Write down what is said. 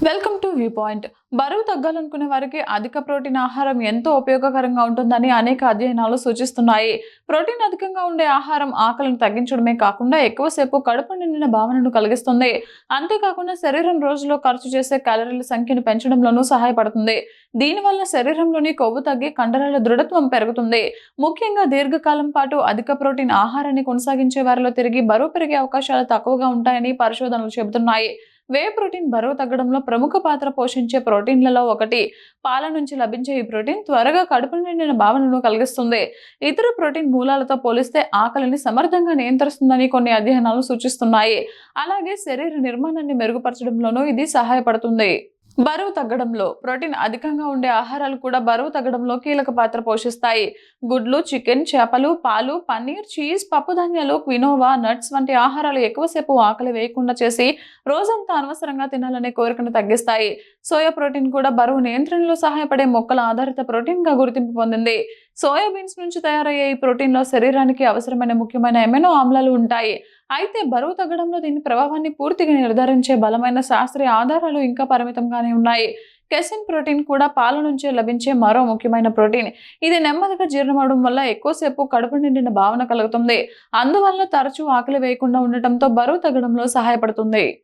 Welcome to view point. బరువు తగ్గాలనుకునే వారికి అధిక ప్రోటీన్ ఆహారం ఎంతో ఉపయోగకరంగా ఉంటుందని అనేక అధ్యయనాలు సూచిస్తున్నాయి. ప్రోటీన్ అధికంగా ఉండే ఆహారం ఆకలిని తగ్గించడమే కాకుండా ఎక్కువసేపు కడుపు నిండిన భావనను కలిగిస్తుంది. అంతేకాకుండా శరీరం రోజులో ఖర్చు చేసే క్యాలరీల సంఖ్యను పెంచడంలోనూ సహాయపడుతుంది. దీనివల్ల శరీరంలోని కొవ్వు తగ్గి కండరాల దృఢత్వం పెరుగుతుంది. ముఖ్యంగా దీర్ఘకాలం పాటు అధిక ప్రోటీన్ ఆహారాన్ని కొనసాగించే వారిలో తిరిగి బరువు పెరిగే అవకాశాలు తక్కువగా ఉంటాయని పరిశోధనలు చెబుతున్నాయి. వే ప్రోటీన్ బరువు తగ్గడంలో ప్రముఖ పాత్ర పోషించే ప్రోటీన్లలో ఒకటి. పాల నుంచి లభించే ఈ ప్రోటీన్ త్వరగా కడుపు నిండిన భావనను కలిగిస్తుంది. ఇతర ప్రోటీన్ మూలాలతో పోలిస్తే ఆకలిని సమర్థంగా నియంత్రిస్తుందని కొన్ని అధ్యయనాలు సూచిస్తున్నాయి. అలాగే శరీర నిర్మాణాన్ని మెరుగుపరచడంలోనూ ఇది సహాయపడుతుంది. బరువు తగ్గడంలో ప్రోటీన్ అధికంగా ఉండే ఆహారాలు కూడా బరువు తగ్గడంలో కీలక పాత్ర పోషిస్తాయి. గుడ్లు, చికెన్, చేపలు, పాలు, పన్నీర్, చీజ్, పప్పుధాన్యాలు, క్వినోవా, నట్స్ వంటి ఆహారాలు ఎక్కువసేపు ఆకలి వేయకుండా చేసి రోజంతా అనవసరంగా తినాలనే కోరికను తగ్గిస్తాయి. సోయా ప్రోటీన్ కూడా బరువు నియంత్రణలో సహాయపడే మొక్కల ఆధారిత ప్రోటీన్ గా గుర్తింపు పొందింది. సోయాబీన్స్ నుంచి తయారయ్యే ఈ ప్రోటీన్ లో శరీరానికి అవసరమైన ముఖ్యమైన ఎమినో ఆమ్లాలు ఉంటాయి. అయితే బరువు తగ్గడంలో దీని ప్రభావాన్ని పూర్తిగా నిర్ధారించే బలమైన శాస్త్రీయ ఆధారాలు ఇంకా పరిమితంగానే ఉన్నాయి. కెసిన్ ప్రోటీన్ కూడా పాల నుంచే లభించే మరో ముఖ్యమైన ప్రోటీన్. ఇది నెమ్మదిగా జీర్ణమవడం వల్ల ఎక్కువసేపు కడుపు నిండిన భావన కలుగుతుంది. అందువల్ల తరచూ ఆకలి వేయకుండా ఉండటంతో బరువు తగ్గడంలో సహాయపడుతుంది.